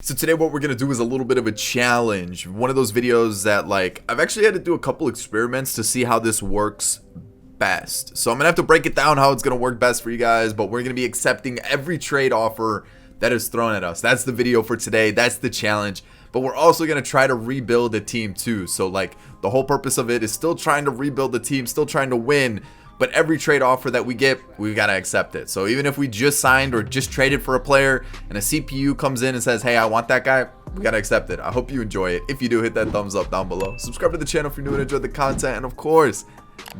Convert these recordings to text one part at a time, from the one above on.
So today what we're going to do is a little bit of a challenge. One of those videos that I've actually had to do a couple experiments to see how this works best. So I'm going to have to break it down how it's going to work best for you guys, but we're going to be accepting every trade offer that is thrown at us. That's the video for today. That's the challenge. But we're also going to try to rebuild a team too. So the whole purpose of it is still trying to rebuild the team, still trying to win. But every trade offer that we get, we got to accept it. So even if we just signed or just traded for a player and a CPU comes in and says, hey, I want that guy, we got to accept it. I hope you enjoy it. If you do, hit that thumbs up down below. Subscribe to the channel if you're new and enjoy the content. And of course,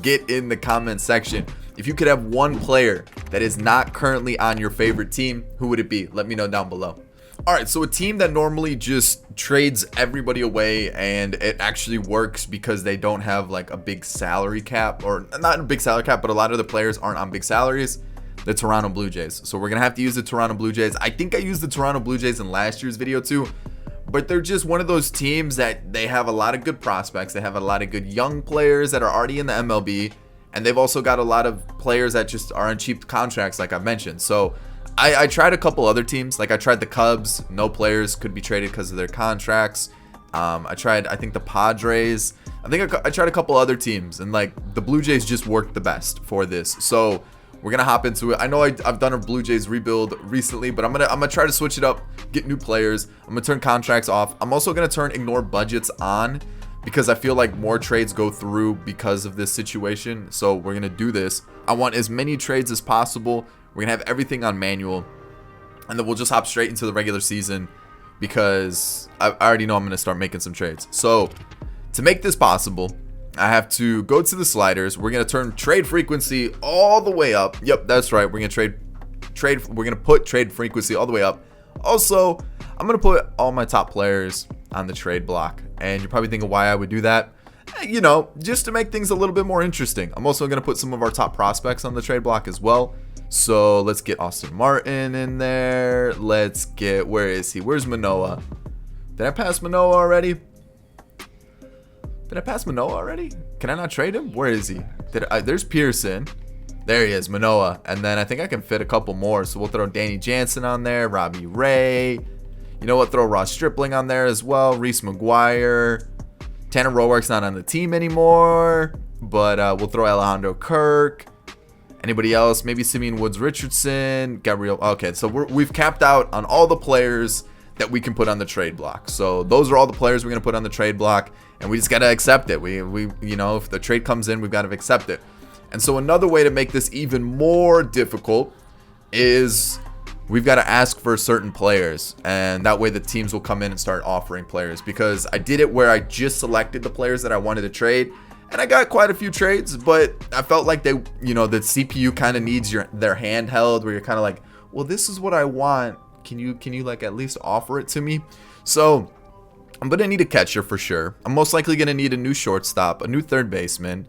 get in the comment section. If you could have one player that is not currently on your favorite team, who would it be? Let me know down below. All right, so a team that normally just trades everybody away, and it actually works because they don't have a big salary cap, or not a big salary cap, but a lot of the players aren't on big salaries. The Toronto Blue Jays. So we're gonna have to use the Toronto Blue Jays. I think I used the Toronto Blue Jays in last year's video too, but they're just one of those teams that they have a lot of good prospects. They have a lot of good young players that are already in the MLB, and they've also got a lot of players that just are on cheap contracts, like I mentioned. So I tried a couple other teams. I tried the Cubs. No players could be traded because of their contracts. I tried, I think, the Padres. I tried a couple other teams, and the Blue Jays just worked the best for this. So we're gonna hop into it. I know I've done a Blue Jays rebuild recently, but I'm gonna try to switch it up, get new players. I'm gonna turn contracts off. I'm also gonna turn ignore budgets on, because I feel like more trades go through because of this situation. So we're gonna do this. I want as many trades as possible. We're gonna have everything on manual, and then we'll just hop straight into the regular season, because I already know I'm gonna start making some trades. So to make this possible, I have to go to the sliders. We're gonna turn trade frequency all the way up. Yep, that's right. We're gonna we're gonna put trade frequency all the way up. Also, I'm gonna put all my top players on the trade block, and you're probably thinking why I would do that. You know, just to make things a little bit more interesting. I'm also gonna put some of our top prospects on the trade block as well. So let's get Austin Martin in there. Let's get, where is he? Where's Manoah? Did I pass Manoah already? Can I not trade him? Where is he? There's Pearson. There he is, Manoah. And then I think I can fit a couple more. So we'll throw Danny Jansen on there, Robbie Ray. You know what? Throw Ross Stripling on there as well. Reese McGuire. Tanner Roark's not on the team anymore, but we'll throw Alejandro Kirk. Anybody else? Maybe Simeon Woods Richardson, Gabriel. Okay, so we've capped out on all the players that we can put on the trade block. So those are all the players we're gonna put on the trade block, and we just gotta accept it. We you know, if the trade comes in, we've got to accept it. And so another way to make this even more difficult is we've got to ask for certain players, and that way the teams will come in and start offering players. Because I did it where I just selected the players that I wanted to trade, and I got quite a few trades, but I felt like the CPU kind of needs their handheld, where you're kind of like, well, this is what I want. Can you at least offer it to me? So I'm gonna need a catcher for sure. I'm most likely gonna need a new shortstop, a new third baseman.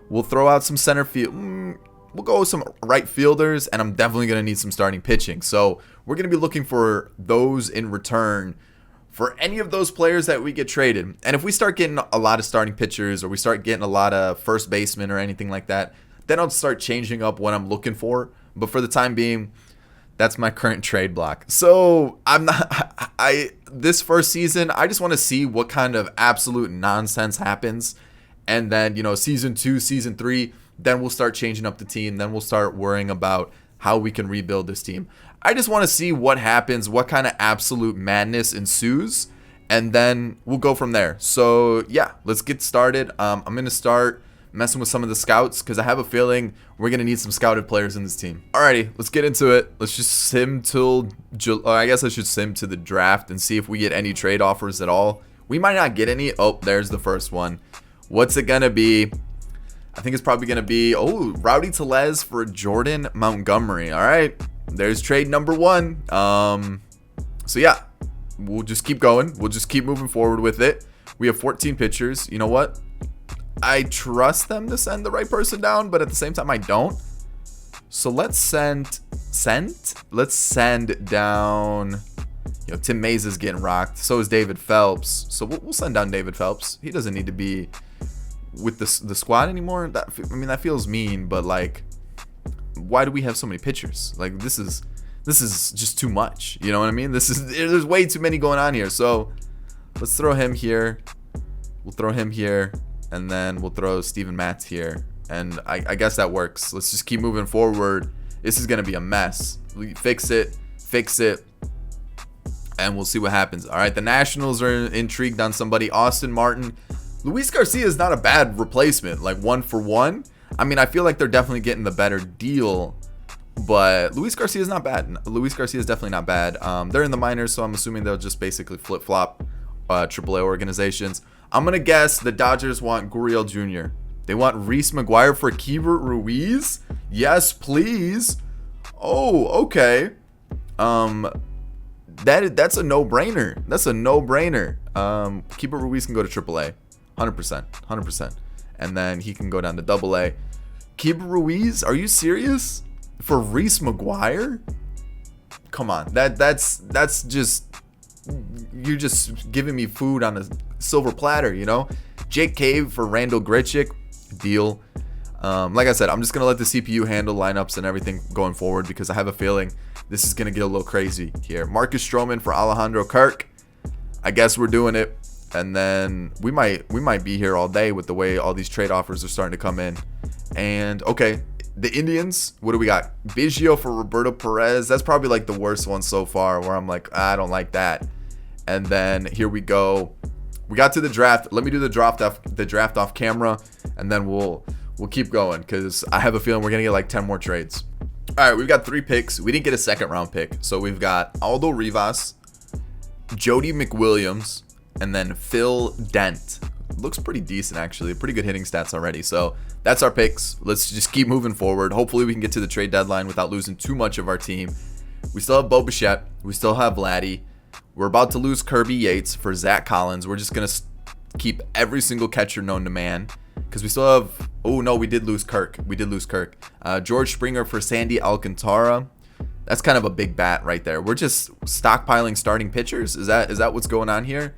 We'll throw out some center field. We'll go with some right fielders, and I'm definitely gonna need some starting pitching. So we're gonna be looking for those in return for any of those players that we get traded. And if we start getting a lot of starting pitchers, or we start getting a lot of first basemen or anything like that, then I'll start changing up what I'm looking for. But for the time being, that's my current trade block. So this first season, I just want to see what kind of absolute nonsense happens. And then, season 2, season 3, then we'll start changing up the team. Then we'll start worrying about how we can rebuild this team. I just want to see what happens, what kind of absolute madness ensues, and then we'll go from there. So yeah, let's get started. I'm going to start messing with some of the scouts, because I have a feeling we're going to need some scouted players in this team. Alrighty, let's get into it. Let's just sim till, I guess I should sim to the draft and see if we get any trade offers at all. We might not get any. Oh, there's the first one. What's it going to be? I think it's probably going to be, Rowdy Tellez for Jordan Montgomery. All right, there's trade number 1. So yeah, we'll just keep going. We'll just keep moving forward with it. We have 14 pitchers. You know what? I trust them to send the right person down, but at the same time, I don't. So let's send down, Tim Mays is getting rocked. So is David Phelps. So we'll send down David Phelps. He doesn't need to be with the squad anymore. That feels mean, but why do we have so many pitchers? This is This is just too much. You know what I mean? There's way too many going on here. So let's throw him here. We'll throw him here. And then we'll throw Steven Matz here. And I guess that works. Let's just keep moving forward. This is going to be a mess. We fix it. And we'll see what happens. All right, the Nationals are intrigued on somebody. Austin Martin. Luis Garcia is not a bad replacement, like 1-for-1. I mean, I feel like they're definitely getting the better deal, but Luis Garcia is not bad. Luis Garcia is definitely not bad. They're in the minors, so I'm assuming they'll just basically flip-flop AAA organizations. I'm going to guess the Dodgers want Gurriel Jr. They want Reese McGuire for Keibert Ruiz? Yes, please. Oh, okay. That's a no-brainer. That's a no-brainer. Keibert Ruiz can go to AAA. 100%. And then he can go down to AA. Keibert Ruiz? Are you serious? For Reese McGuire? Come on. That's just... You're just giving me food on a silver platter, you know? Jake Cave for Randall Grichuk. Deal. Like I said, I'm just going to let the CPU handle lineups and everything going forward because I have a feeling this is going to get a little crazy here. Marcus Stroman for Alejandro Kirk. I guess we're doing it. And then we might be here all day with the way all these trade offers are starting to come in. And okay, the Indians, what do we got? Biggio for Roberto Perez. That's probably like the worst one so far where I'm like, I don't like that. And then here we go. We got to the draft. Let me do the draft off camera, and then we'll keep going because I have a feeling we're gonna get like 10 more trades. All right, we've got 3 picks. We didn't get a second round pick, so we've got Aldo Rivas, Jody McWilliams, and then Phil Dent. Looks pretty decent actually. Pretty good hitting stats already. So that's our picks. Let's just keep moving forward. Hopefully we can get to the trade deadline without losing too much of our team. We still have Bo Bichette. We still have Vladdy. We're about to lose Kirby Yates for Zach Collins. We're just going to keep every single catcher known to man. Because we still have... Oh, no, we did lose Kirk. George Springer for Sandy Alcantara. That's kind of a big bat right there. We're just stockpiling starting pitchers. Is that what's going on here?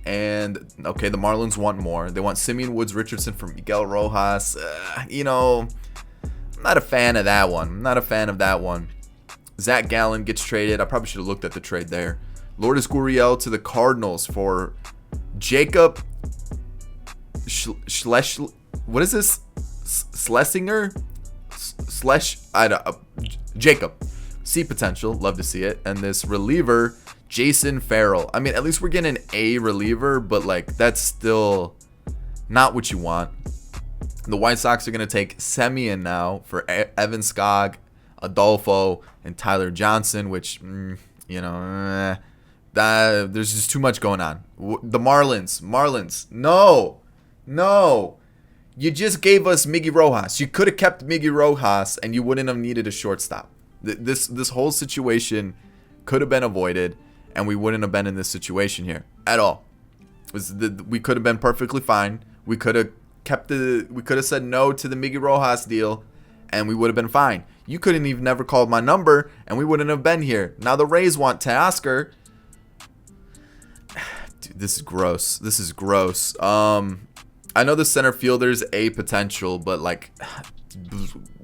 And, okay, the Marlins want more. They want Simeon Woods Richardson for Miguel Rojas. You know, I'm not a fan of that one. Zach Gallen gets traded. I probably should have looked at the trade there. Lourdes Gurriel to the Cardinals for Jacob what is this? Schlesinger? Jacob. See potential. Love to see it. And this reliever, Jason Farrell. I mean, at least we're getting an A reliever, but like that's still not what you want. The White Sox are going to take Semien now for Evan Skog, Adolfo, and Tyler Johnson, which, you know, there's just too much going on. The Marlins. No. You just gave us Miggy Rojas. You could have kept Miggy Rojas, and you wouldn't have needed a shortstop. This whole situation could have been avoided, and we wouldn't have been in this situation here at all. We could have been perfectly fine. We could have said no to the Miggy Rojas deal, and we would have been fine. You couldn't even never called my number, and we wouldn't have been here. Now the Rays want Teoscar. Dude, this is gross. I know the center fielder's a potential, but like,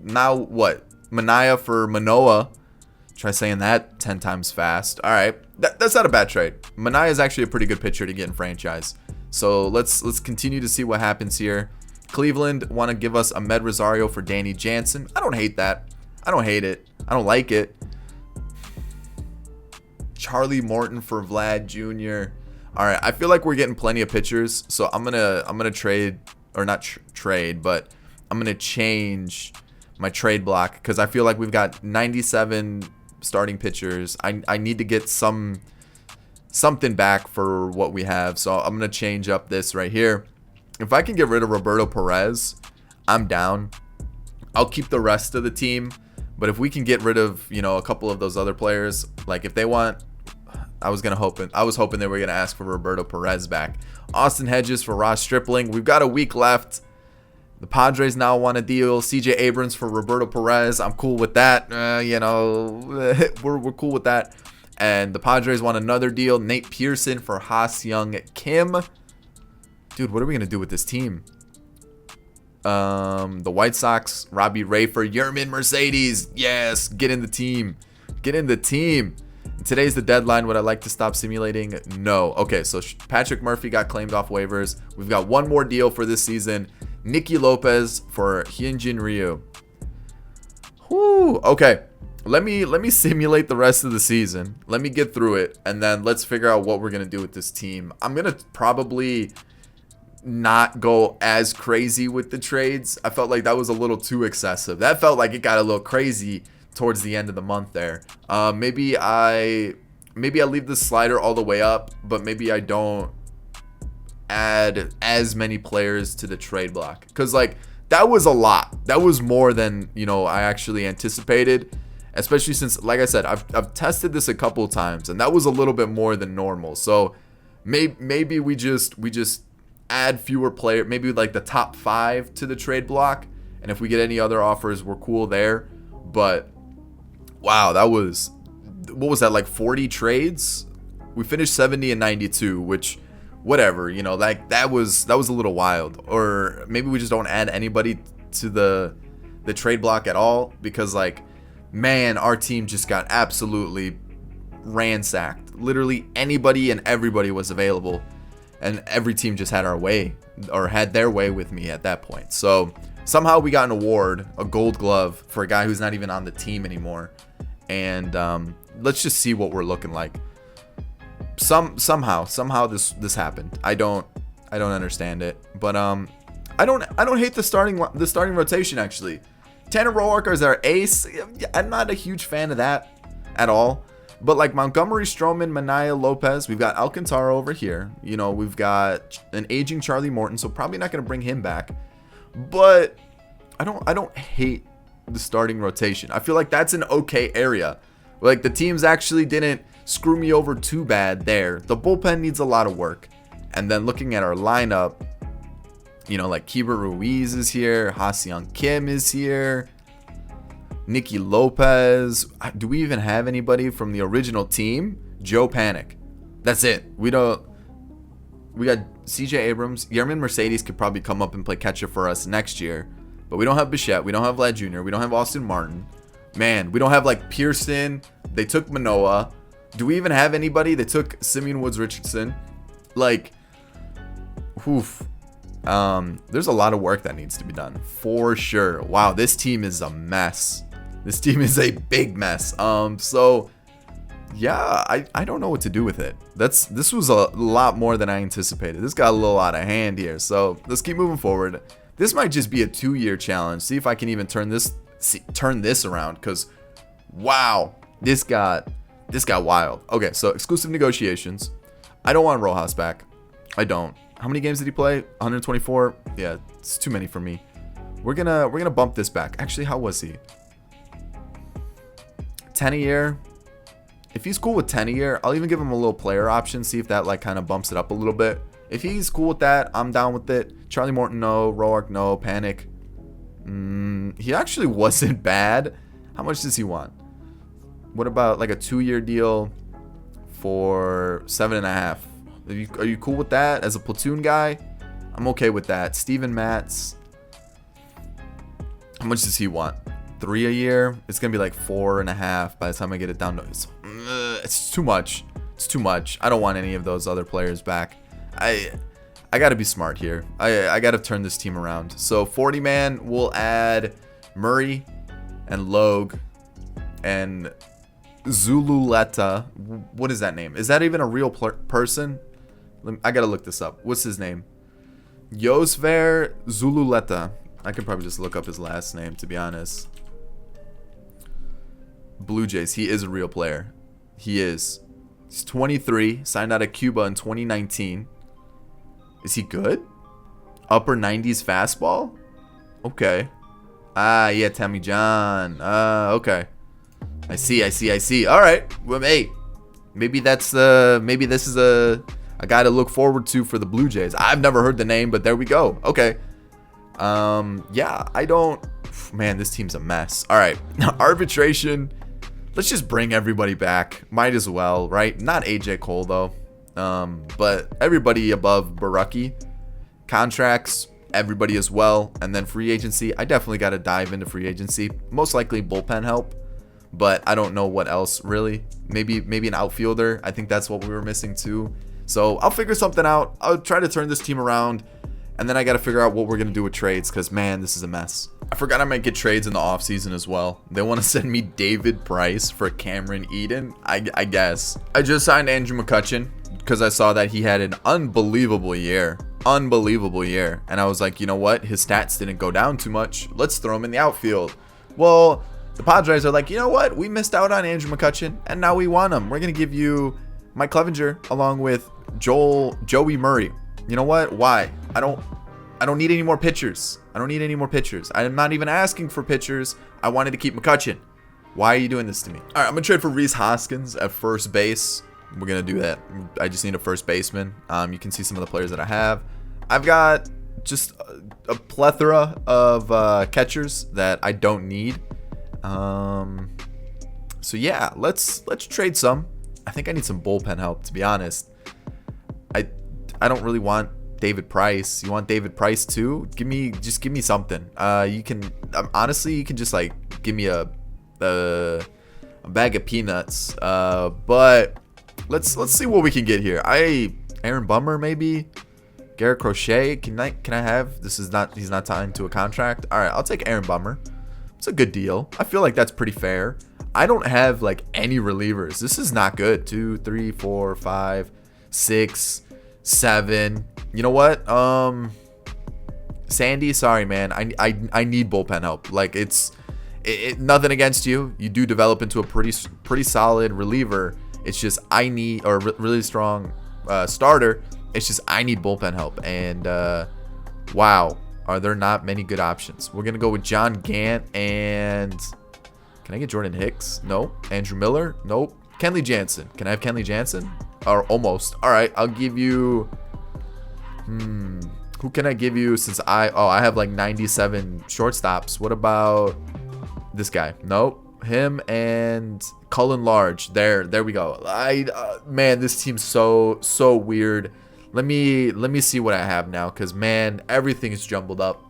now what? Manaya for Manoah. Try saying that 10 times fast. All right, that's not a bad trade. Manaya is actually a pretty good pitcher to get in franchise. So let's continue to see what happens here. Cleveland want to give us Ahmed Rosario for Danny Jansen. I don't hate that. I don't hate it. I don't like it. Charlie Morton for Vlad Jr. All right, I feel like we're getting plenty of pitchers, so I'm gonna trade, or not trade, but I'm gonna change my trade block because I feel like we've got 97 starting pitchers. I need to get something back for what we have, so I'm gonna change up this right here. If I can get rid of Roberto Perez, I'm down. I'll keep the rest of the team, but if we can get rid of, you know, a couple of those other players, like if they want, I was hoping they were gonna ask for Roberto Perez back. Austin Hedges for Ross Stripling. We've got a week left. The Padres now want a deal. CJ Abrams for Roberto Perez. I'm cool with that. You know, we're cool with that. And the Padres want another deal. Nate Pearson for Ha-Seong Kim. Dude, what are we gonna do with this team? The White Sox, Robbie Ray for Yermin Mercedes. Yes, get in the team. Get in the team. Today's the deadline. Would I like to stop simulating? No. Okay, so Patrick Murphy got claimed off waivers. We've got one more deal for this season. Nicky Lopez for Hyunjin Ryu. Whew. Okay. Let me simulate the rest of the season. Let me get through it, and then let's figure out what we're gonna do with this team. I'm gonna probably not go as crazy with the trades. I felt like that was a little too excessive. That felt like it got a little crazy towards the end of the month there. Maybe I leave the slider all the way up, but maybe I don't add as many players to the trade block, because like that was a lot. That was more than I actually anticipated, especially since, like I said, I've tested this a couple times, and that was a little bit more than normal. So maybe we just add fewer players, maybe like the top 5 to the trade block, and if we get any other offers, we're cool there. But wow, that was, what was that, like 40 trades? We finished 70 and 92, which whatever, like that was a little wild. Or maybe we just don't add anybody to the trade block at all, because like, man, our team just got absolutely ransacked. Literally anybody and everybody was available, and every team just had our way, or had their way with me at that point. So somehow we got an award, a gold glove, for a guy who's not even on the team anymore. And let's just see what we're looking like. Somehow this happened. I don't understand it, but I don't hate the starting rotation actually. Tanner Roark is our ace. I'm not a huge fan of that at all. But like Montgomery, Stroman, Manaya, Lopez, we've got Alcantara over here. We've got an aging Charlie Morton, so probably not going to bring him back. But I don't hate the starting rotation. I feel like that's an okay area. Like the teams actually didn't screw me over too bad there. The bullpen needs a lot of work. And then looking at our lineup, like Keibert Ruiz is here, Ha-Seong Kim is here, Nicky Lopez. Do we even have anybody from the original team? Joe Panic. That's it. We got CJ Abrams. Yerman Mercedes could probably come up and play catcher for us next year. But we don't have Bichette. We don't have Vlad Jr. We don't have Austin Martin. Man, we don't have like Pearson. They took Manoah. Do we even have anybody? They took Simeon Woods Richardson. Like, oof. There's a lot of work that needs to be done for sure. Wow, this team is a mess. This team is a big mess. So yeah, I don't know what to do with it. This was a lot more than I anticipated. This got a little out of hand here. So let's keep moving forward. This might just be a 2-year challenge. See if I can even turn this around, because wow, this got wild. Okay, so exclusive negotiations. I don't want Rojas back. I don't. How many games did he play? 124. Yeah, it's too many for me. We're gonna bump this back. Actually, how was he? 10 a year. If he's cool with 10 a year, I'll even give him a little player option. See if that like kind of bumps it up a little bit. If he's cool with that, I'm down with it. Charlie Morton, no. Roark, no. Panic. He actually wasn't bad. How much does he want? What about like a 2-year deal for 7.5? Are you cool with that as a platoon guy? I'm okay with that. Steven Matz. How much does he want? 3 a year? It's gonna be like 4.5 by the time I get it down to. It's too much. It's too much. I don't want any of those other players back. I gotta be smart here. I gotta turn this team around. So 40 man, we'll add Murray and Logue and Zululeta. What is that name? Is that even a real person? I gotta look this up. What's his name? Yosver Zululeta. I could probably just look up his last name, to be honest. Blue Jays. He is a real player. He is. He's 23. Signed out of Cuba in 2019. Is he good? Upper 90s fastball? Okay. Ah, yeah, Tammy John. Okay. I see. All right. Well, hey, maybe this is a guy to look forward to for the Blue Jays. I've never heard the name, but there we go. Okay. Yeah, I don't. Man, this team's a mess. All right. Arbitration. Let's just bring everybody back. Might as well, right? Not AJ Cole though. But everybody above Barucki. Contracts, everybody as well. And then free agency. I definitely got to dive into free agency. Most likely bullpen help. but I don't know what else really. Maybe an outfielder. I think that's what we were missing too. So I'll figure something out. I'll try to turn this team around, and then I got to figure out what we're going to do with trades, because, man, this is a mess. I forgot I might get trades in the offseason as well. They want to send me David Price for Cameron Eden, I guess. I just signed Andrew McCutchen because I saw that he had an unbelievable year. And I was like, you know what? His stats didn't go down too much. Let's throw him in the outfield. Well, the Padres are like, you know what? We missed out on Andrew McCutchen, and now we want him. We're going to give you Mike Clevenger along with Joey Murray. You know what? Why? I don't need any more pitchers. I'm not even asking for pitchers. I wanted to keep McCutchen. Why are you doing this to me? All right, I'm going to trade for Rhys Hoskins at first base. We're going to do that. I just need a first baseman. You can see some of the players that I have. I've got just a plethora of catchers that I don't need. So yeah, let's trade some. I think I need some bullpen help, to be honest. I don't really want David Price. You want David Price too? Give me something. You can honestly, you can just like give me a bag of peanuts. But let's see what we can get here. Aaron Bummer maybe. Garrett Crochet. Can I have? He's not tied to a contract. All right, I'll take Aaron Bummer. It's a good deal. I feel like that's pretty fair. I don't have like any relievers. This is not good. 2, 3, 4, 5, 6, 7. You know what? Sandy, sorry man. I need bullpen help. Like it's nothing against you. You do develop into a pretty solid reliever. It's just I need really strong starter. It's just I need bullpen help. And wow, are there not many good options? We're gonna go with John Gant and can I get Jordan Hicks? No. Andrew Miller? Nope. Kenley Jansen. Can I have Kenley Jansen? Or almost. All right, I'll give you. Who can I give you since I have like 97 shortstops. What about this guy? Nope. Him and Cullen Large. There we go. Man, this team's so weird. Let me see what I have now, because man, everything is jumbled up.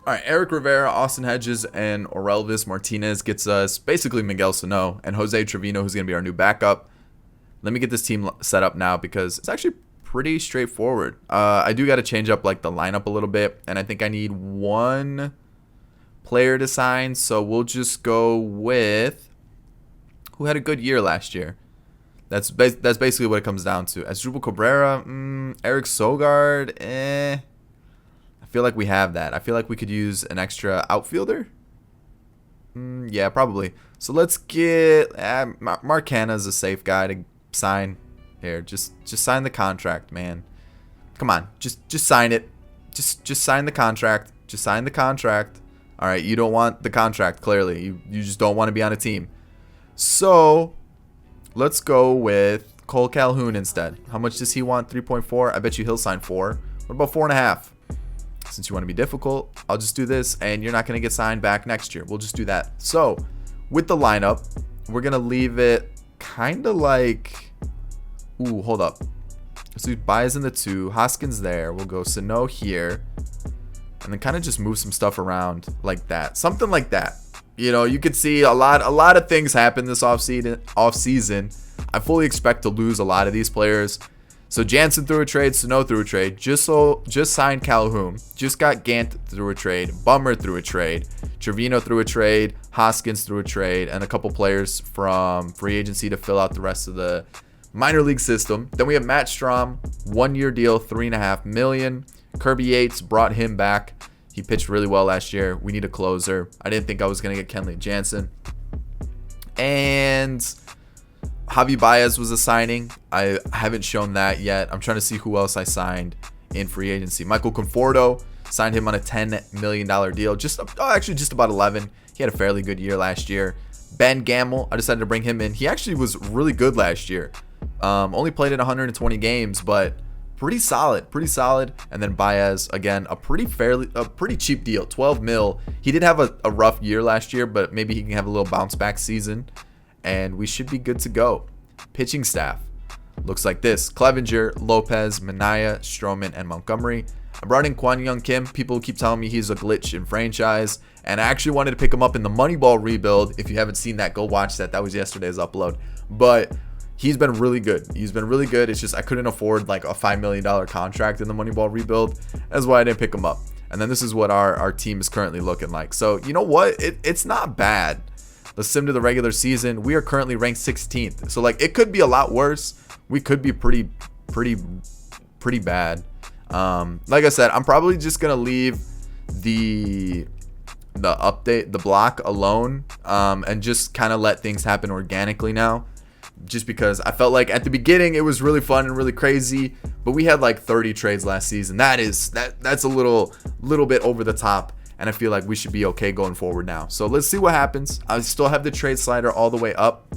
All right, Eric Rivera, Austin Hedges, and Orelvis Martinez gets us basically Miguel Sano and Jose Trevino, who's going to be our new backup. Let me get this team set up now because it's actually pretty straightforward. I do got to change up like the lineup a little bit, and I think I need one player to sign, so we'll just go with who had a good year last year. That's basically what it comes down to. Asdrubal Cabrera, Eric Sogard, I feel like we have that. I feel like we could use an extra outfielder. Yeah, probably. So let's get Mark Hanna's a safe guy to sign. Here, just sign the contract, man. Come on, just sign it. Just sign the contract. Just sign the contract. All right, you don't want the contract, clearly. You just don't want to be on a team. So let's go with Cole Calhoun instead. How much does he want? 3.4. I bet you he'll sign 4. What about 4.5? Since you want to be difficult, I'll just do this, and you're not going to get signed back next year. We'll just do that. So with the lineup, we're going to leave it kind of like, ooh, hold up. Let's do Baez in the 2, Hoskins there. We'll go Sano here, and then kind of just move some stuff around like that. Something like that. You know, you could see a lot of things happen this offseason. I fully expect to lose a lot of these players. So Jansen through a trade, Sano through a trade, just signed Calhoun, just got Gant through a trade, Bummer through a trade, Trevino through a trade, Hoskins through a trade, and a couple players from free agency to fill out the rest of the minor league system. Then we have Matt Strahm, 1-year deal, $3.5 million. Kirby Yates, brought him back. He pitched really well last year. We need a closer. I didn't think I was going to get Kenley Jansen. And Javi Baez was a signing. I haven't shown that yet. I'm trying to see who else I signed in free agency. Michael Conforto, signed him on a $10 million deal. Actually just about 11. He had a fairly good year last year. Ben Gamble, I decided to bring him in. He actually was really good last year. Only played in 120 games, but pretty solid. And then Baez, again, a pretty cheap deal, 12 mil. He did have a rough year last year, but maybe he can have a little bounce back season, and we should be good to go. Pitching staff looks like this: Clevenger, Lopez, Minaya, Stroman, and Montgomery. I brought in Kwon Young Kim. People keep telling me he's a glitch in franchise, and I actually wanted to pick him up in the Moneyball rebuild. If you haven't seen that, go watch that. That was yesterday's upload. But he's been really good. He's been really good. It's just I couldn't afford like a $5 million contract in the Moneyball rebuild. That's why I didn't pick him up. And then this is what our team is currently looking like. So you know what? It's not bad. Let's sim to the regular season. We are currently ranked 16th. So like it could be a lot worse. We could be pretty bad. Like I said, I'm probably just gonna leave the block alone, and just kind of let things happen organically now. Just because I felt like at the beginning it was really fun and really crazy, but we had like 30 trades last season. That's a little bit over the top, and I feel like we should be okay going forward now. So let's see what happens. I still have the trade slider all the way up.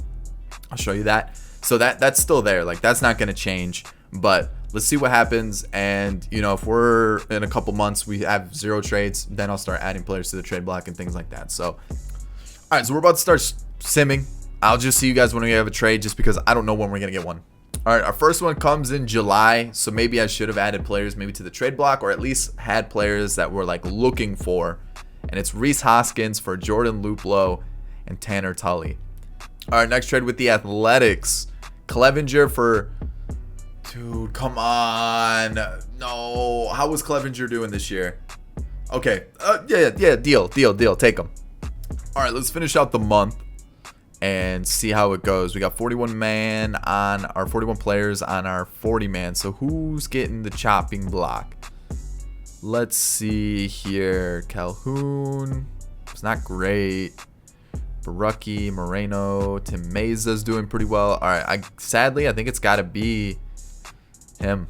I'll show you that. So that's still there. Like that's not going to change, but let's see what happens. And you know, if we're in a couple months we have 0 trades, then I'll start adding players to the trade block and things like that. So all right, so we're about to start simming. I'll just see you guys when we have a trade, just because I don't know when we're going to get one. All right, our first one comes in July, so maybe I should have added players maybe to the trade block, or at least had players that we're like looking for. And it's Rhys Hoskins for Jordan Luplow and Tanner Tully. All right, next trade with the Athletics. Clevenger for... Dude, come on. No. How was Clevenger doing this year? Okay. Yeah. Deal. Take him. All right, let's finish out the month and see how it goes. We got 41 players on our 40 man. So who's getting the chopping block? Let's see here. Calhoun. It's not great. Barucki, Moreno, Tim Meza's doing pretty well. All right. Sadly, I think it's got to be him.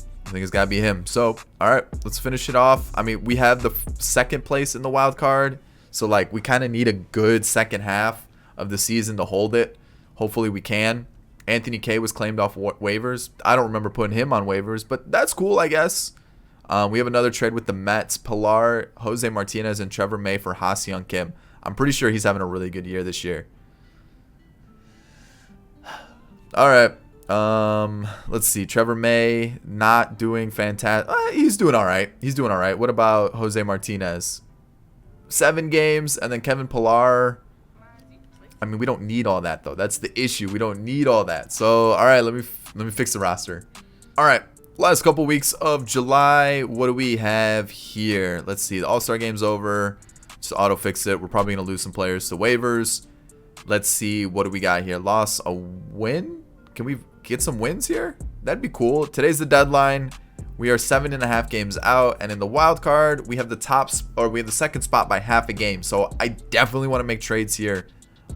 So, all right, let's finish it off. I mean, we have the second place in the wild card. So, like, we kind of need a good second half of the season to hold it. Hopefully we can. Anthony K was claimed off waivers. I don't remember putting him on waivers, but that's cool, I guess. We have another trade with the Mets. Pilar, Jose Martinez, and Trevor May for Ha-Seong Kim. I'm pretty sure he's having a really good year this year. All right. Let's see. Trevor May not doing fantastic. He's doing all right. What about Jose Martinez? 7 games, and then Kevin Pilar. I mean, we don't need all that though. That's the issue. We don't need all that. So, all right, let me fix the roster. All right, last couple weeks of July. What do we have here? Let's see. The All-Star game's over. Just auto fix it. We're probably gonna lose some players to waivers. Let's see. What do we got here? Loss, a win. Can we get some wins here? That'd be cool. Today's the deadline. We are 7.5 games out, and in the wild card, we have the second spot by half a game. So I definitely want to make trades here.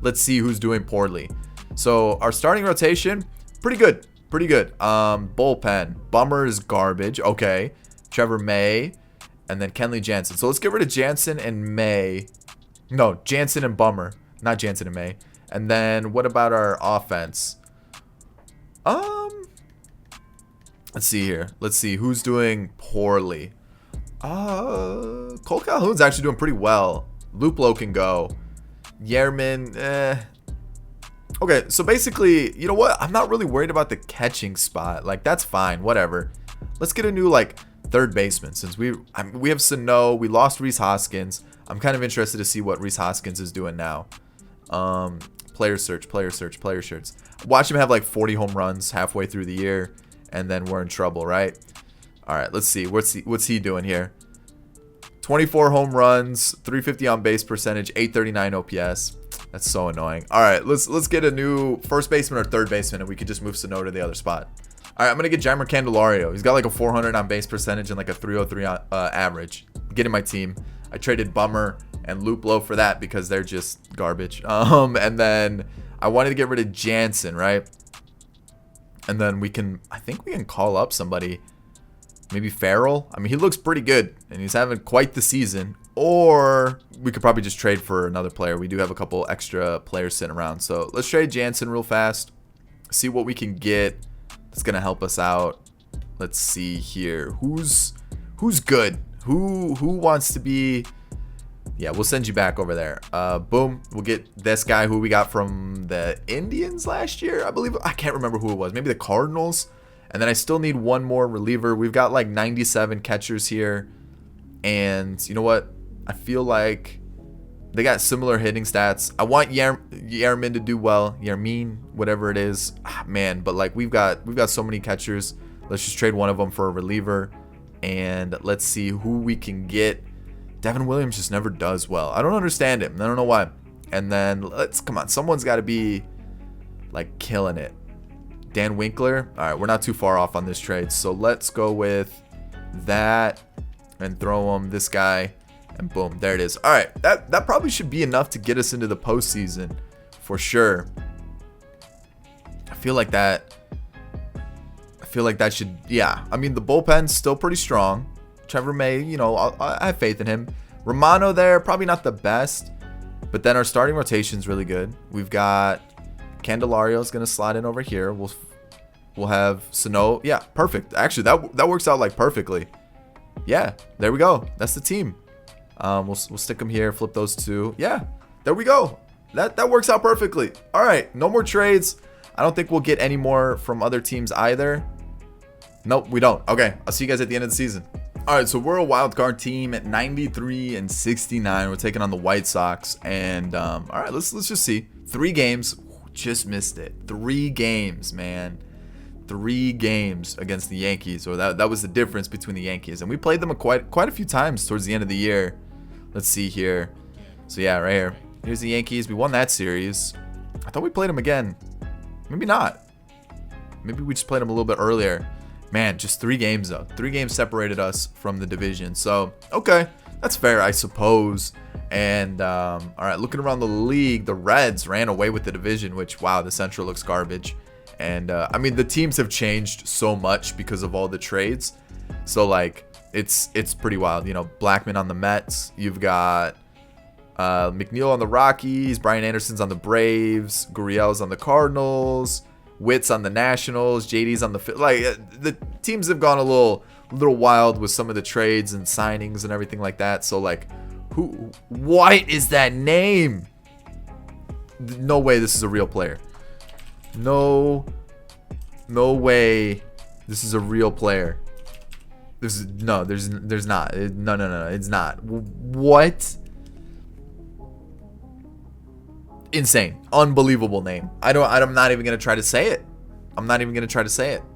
Let's see who's doing poorly. So our starting rotation, pretty good. Bullpen, Bummer is garbage. Okay, Trevor May, and then Kenley Jansen. So let's get rid of Jansen and May. No, Jansen and Bummer, not Jansen and May. And then what about our offense? Let's see here. Let's see who's doing poorly. Cole Calhoun's actually doing pretty well. Luplow can go. Yerman, Okay, so basically, you know what? I'm not really worried about the catching spot. Like, that's fine. Whatever. Let's get a new, like, third baseman. Since we have Sano. We lost Rhys Hoskins. I'm kind of interested to see what Rhys Hoskins is doing now. Player search. Watch him have, like, 40 home runs halfway through the year. And then we're in trouble, right? All right, let's see. What's he doing here? 24 home runs, 350 on base percentage, 839 OPS. That's so annoying. All right, let's get a new first baseman or third baseman, and we could just move Sano to the other spot. All right, I'm gonna get Jeimer Candelario. He's got like a 400 on base percentage and like a 303 average. Get in my team. I traded Bummer and Luplow for that because they're just garbage. And then I wanted to get rid of Jansen, right? And then I think we can call up somebody. Maybe Farrell. I mean, he looks pretty good, and he's having quite the season. Or we could probably just trade for another player. We do have a couple extra players sitting around. So let's trade Jansen real fast. See what we can get that's going to help us out. Let's see here. Who's good? Who wants to be... Yeah, we'll send you back over there. Boom. We'll get this guy who we got from the Indians last year, I believe. I can't remember who it was. Maybe the Cardinals. And then I still need one more reliever. We've got like 97 catchers here. And you know what? I feel like they got similar hitting stats. I want Yermin to do well. Yermin, whatever it is. Man, but like we've got so many catchers. Let's just trade one of them for a reliever. And let's see who we can get. Devin Williams just never does well. I don't understand him. I don't know why. And then come on. Someone's got to be like killing it. Dan Winkler. All right, we're not too far off on this trade. So let's go with that and throw him this guy. And boom, there it is. All right, that probably should be enough to get us into the postseason for sure. I feel like that should, yeah. I mean, the bullpen's still pretty strong. Trevor May, you know, I have faith in him. Romano there, probably not the best, but then our starting rotation's really good. We've got Candelario's gonna slide in over here. We'll have Sano. Yeah, perfect. Actually, that works out like perfectly. Yeah, there we go. That's the team. We'll stick them here. Flip those two. Yeah, there we go. That works out perfectly. All right, no more trades. I don't think we'll get any more from other teams either. Nope, we don't. Okay, I'll see you guys at the end of the season. All right, so we're a wild card team at 93 and 69. We're taking on the White Sox, and all right, let's just see. 3 games, just missed it. 3 games, man. 3 games against the Yankees, or that was the difference between the Yankees, and we played them quite a few times towards the end of the year. Let's see here. So yeah, right here. Here's the Yankees. We won that series. I thought we played them again. Maybe not. Maybe we just played them a little bit earlier. Man, just 3 games though. 3 games separated us from the division. So, okay. That's fair, I suppose. And, all right, looking around the league, the Reds ran away with the division, which, wow, the Central looks garbage. And, I mean, the teams have changed so much because of all the trades. So, like, it's pretty wild. You know, Blackman on the Mets. You've got McNeil on the Rockies. Brian Anderson's on the Braves. Gurriel's on the Cardinals. Witt's on the Nationals. JD's on the the teams have gone a little wild with some of the trades and signings and everything like that. So like, what is that name? No way this is a real player. No way this is a real player. There's not. No, it's not. What? Insane. Unbelievable name. I'm not even going to try to say it.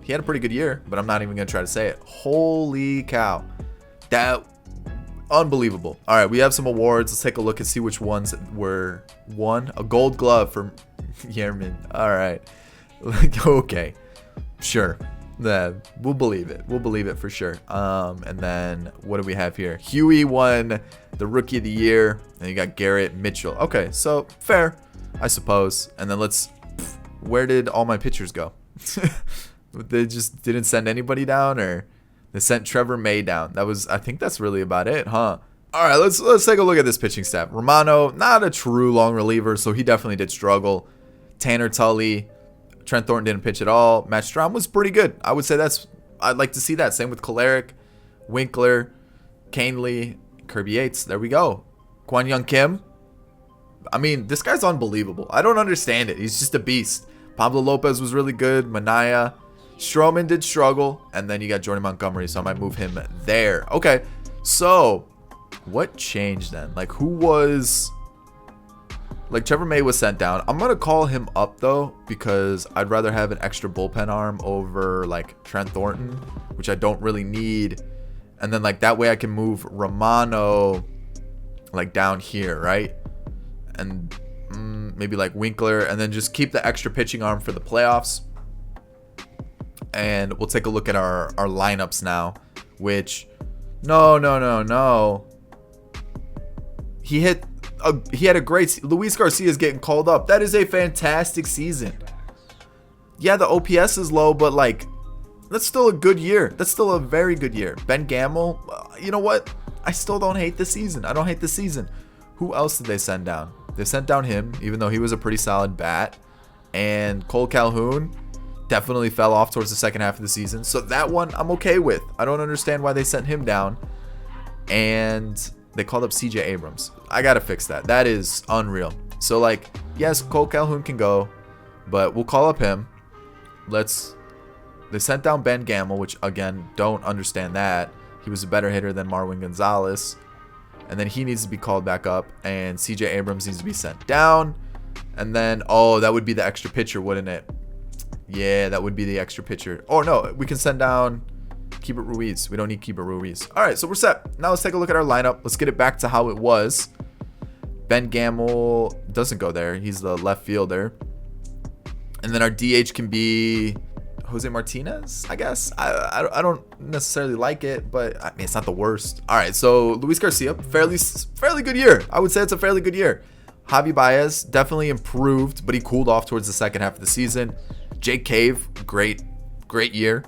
He had a pretty good year, but I'm not even going to try to say it. Holy cow. That unbelievable. All right, we have some awards. Let's take a look and see which ones were won. A gold glove from Yermin. All right. Okay. Sure. We'll believe it. We'll believe it for sure. And then what do we have here? Huey won the Rookie of the Year. And you got Garrett Mitchell. Okay, so fair, I suppose. And then where did all my pitchers go? They just didn't send anybody down, or they sent Trevor May down. I think that's really about it, huh? All right, let's take a look at this pitching staff. Romano, not a true long reliever, so he definitely did struggle. Tanner Tully, Trent Thornton didn't pitch at all. Matt Strahm was pretty good. I would say I'd like to see that. Same with Kolarek, Winkler, Canely, Kirby Yates. There we go. Kwon Young Kim. I mean, this guy's unbelievable. I don't understand it. He's just a beast. Pablo Lopez was really good. Manaya. Stroman did struggle. And then you got Jordan Montgomery, so I might move him there. Okay, so what changed then? Like, who was... Like, Trevor May was sent down. I'm going to call him up, though, because I'd rather have an extra bullpen arm over, like, Trent Thornton, which I don't really need. And then, like, that way I can move Romano, like, down here, right? And maybe, like, Winkler, and then just keep the extra pitching arm for the playoffs. And we'll take a look at our lineups now, which... No. He had a great... Luis Garcia's getting called up. That is a fantastic season. Yeah, the OPS is low, but like, that's still a good year. That's still a very good year. Ben Gamel, you know what? I still don't hate the season. I don't hate the season. Who else did they send down? They sent down him, even though he was a pretty solid bat. And Cole Calhoun definitely fell off towards the second half of the season. So that one I'm okay with. I don't understand why they sent him down. And... they called up CJ Abrams. I gotta fix that. That is unreal. So like, yes, Cole Calhoun can go, but we'll call up him. They sent down Ben Gamel, which again, don't understand that. He was a better hitter than Marwin Gonzalez. And then he needs to be called back up. And CJ Abrams needs to be sent down. And then, oh, that would be the extra pitcher, wouldn't it? Yeah, that would be the extra pitcher. Oh, no, we can send down Keibert Ruiz. We don't need Keibert Ruiz. All right, so we're set. Now let's take a look at our lineup. Let's get it back to how it was. Ben Gamel doesn't go there. He's the left fielder. And then our DH can be Jose Martinez, I guess. I don't necessarily like it, but I mean, it's not the worst. All right, so Luis Garcia, fairly good year. I would say it's a fairly good year. Javi Baez definitely improved, but he cooled off towards the second half of the season. Jake Cave, great year.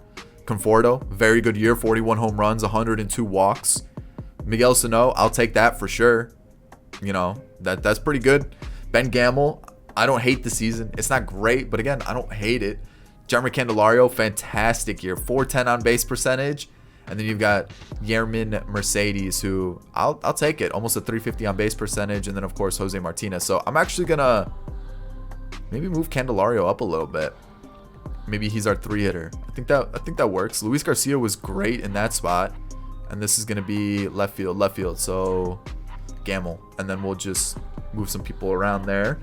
Conforto, very good year. 41 home runs, 102 walks. Miguel Sano, I'll take that for sure. You know, that's pretty good. Ben Gamel, I don't hate the season. It's not great, but again, I don't hate it. Jeremy Candelario, fantastic year. 410 on base percentage. And then you've got Yermin Mercedes, who I'll take it. Almost a 350 on base percentage. And then, of course, Jose Martinez. So I'm actually going to maybe move Candelario up a little bit. Maybe he's our 3-hitter. I think that works. Luis Garcia was great in that spot. And this is going to be left field. So Gamel. And then we'll just move some people around there.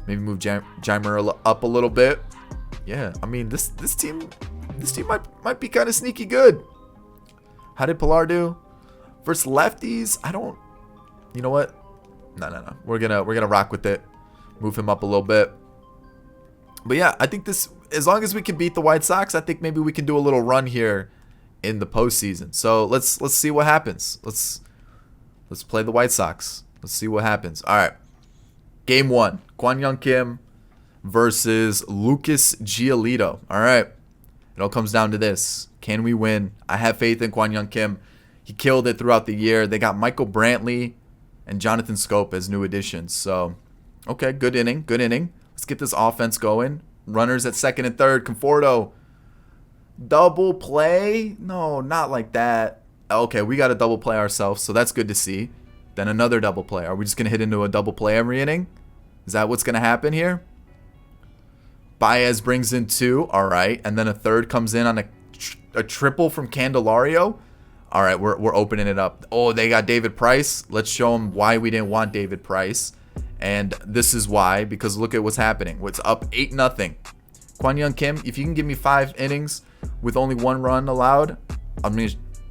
Maybe move Jaimer up a little bit. Yeah, I mean, this team might be kind of sneaky good. How did Pilar do? Versus lefties, you know what? No. We're gonna rock with it. Move him up a little bit. But yeah, I think this, as long as we can beat the White Sox, I think maybe we can do a little run here in the postseason. So let's see what happens. Let's play the White Sox. Let's see what happens. All right. Game 1, Kwon Young Kim versus Lucas Giolito. All right. It all comes down to this. Can we win? I have faith in Kwon Young Kim. He killed it throughout the year. They got Michael Brantley and Jonathan Scope as new additions. So, okay, good inning. Let's get this offense going. Runners at second and third. Conforto. Double play? No, not like that. Okay, we got to double play ourselves, so that's good to see. Then another double play. Are we just going to hit into a double play every inning? Is that what's going to happen here? Baez brings in 2. All right. And then a third comes in on a triple from Candelario. All right, we're opening it up. Oh, they got David Price. Let's show them why we didn't want David Price. And this is why, because look at what's happening. It's up 8-0. Kwon Young Kim, if you can give me 5 innings with only 1 run allowed,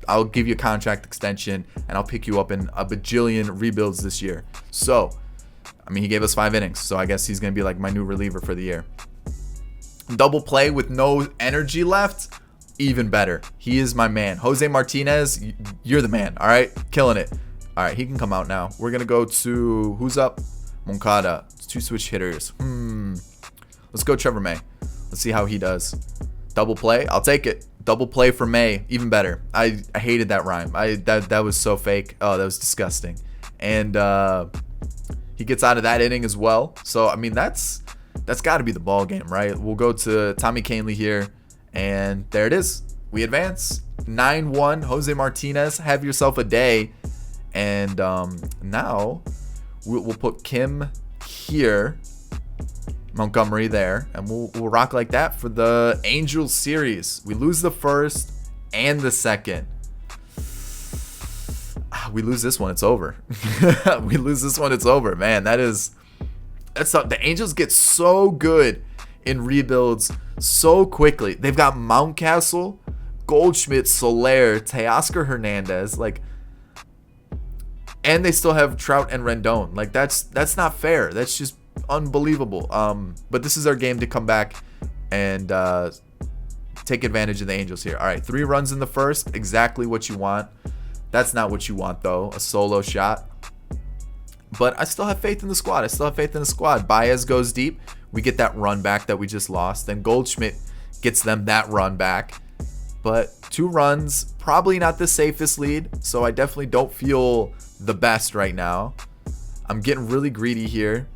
I'll give you a contract extension, and I'll pick you up in a bajillion rebuilds this year. So, I mean, he gave us 5 innings, so I guess he's going to be like my new reliever for the year. Double play with no energy left, even better. He is my man. Jose Martinez, you're the man, all right? Killing it. All right, he can come out now. We're going to go to, who's up? Moncada. It's 2 switch hitters. Let's go Trevor May. Let's see how he does. Double play, I'll take it. Double play for May, even better. I hated that rhyme. That was so fake. Oh, that was disgusting. And he gets out of that inning as well. So I mean, that's got to be the ball game, right? We'll go to Tommy Kahnle here, and there it is. We advance 9-1. Jose Martinez, have yourself a day. And now we'll put Kim here, Montgomery there, and we'll rock like that for the Angels series. We lose the first and the second. We lose this one, it's over. We lose this one, it's over. Man, that's the Angels get so good in rebuilds so quickly. They've got Mountcastle, Goldschmidt, Soler, Teoscar Hernandez, and they still have Trout and Rendon. Like that's not fair. That's just unbelievable. But this is our game to come back and take advantage of the Angels here. All right, 3 runs in the first, exactly what you want. That's not what you want though, a solo shot. But I still have faith in the squad. Baez goes deep. We get that run back that we just lost. Then Goldschmidt gets them that run back. But 2 runs, probably not the safest lead. So I definitely don't feel the best right now. I'm getting really greedy here.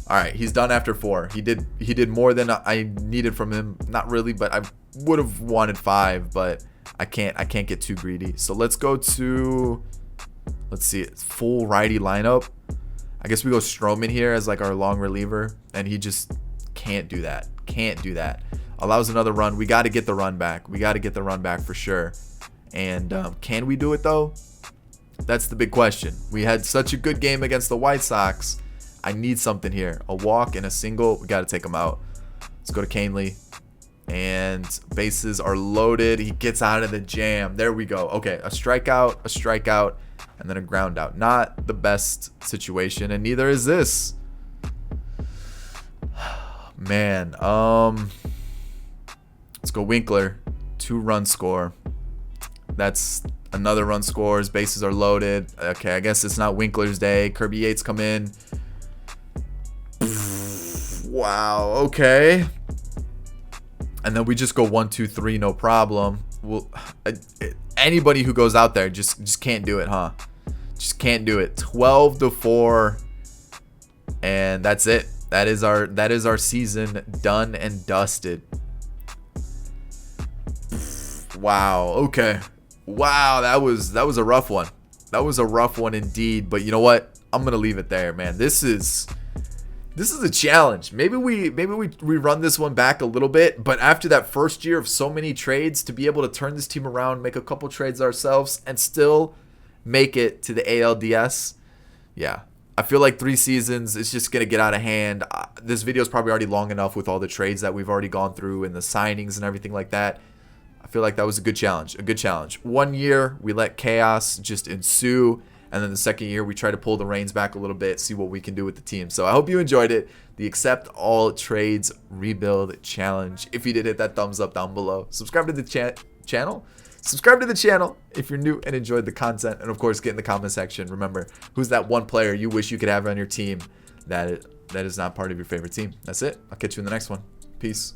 All right, he's done after 4. He did more than I needed from him. Not really, but I would have wanted 5, but I can't get too greedy. So let's go to, let's see, full righty lineup. I guess we go Stroman here as like our long reliever, and he just can't do that. allows another run. We got to get the run back. We got to get the run back for sure. And can we do it though? That's the big question. We had such a good game against the White Sox. I need something here. A walk and a single. We got to take him out. Let's go to Canely. And bases are loaded. He gets out of the jam. There we go. Okay, a strikeout, and then a ground out. Not the best situation, and neither is this. Man, let's go Winkler. 2-run score. That's another run score. His bases are loaded. Okay, I guess it's not Winkler's day. Kirby Yates come in. Wow, okay. And then we just go 1, 2, 3, no problem. Well, anybody who goes out there just can't do it, huh? Just can't do it. 12-4, and that's it. That is our season done and dusted. Wow. Okay. Wow, that was a rough one. That was a rough one indeed. But you know what? I'm gonna leave it there, man. This is a challenge. Maybe we run this one back a little bit, but after that first year of so many trades, to be able to turn this team around, make a couple trades ourselves, and still make it to the ALDS, yeah. I feel like 3 seasons is just going to get out of hand. This video is probably already long enough with all the trades that we've already gone through and the signings and everything like that. I feel like that was a good challenge. 1 year, we let chaos just ensue. And then the second year, we try to pull the reins back a little bit, see what we can do with the team. So I hope you enjoyed it. The Accept All Trades Rebuild Challenge. If you did, hit that thumbs up down below. Subscribe to the channel. Subscribe to the channel if you're new and enjoyed the content. And of course, get in the comment section. Remember, who's that one player you wish you could have on your team that is not part of your favorite team? That's it. I'll catch you in the next one. Peace.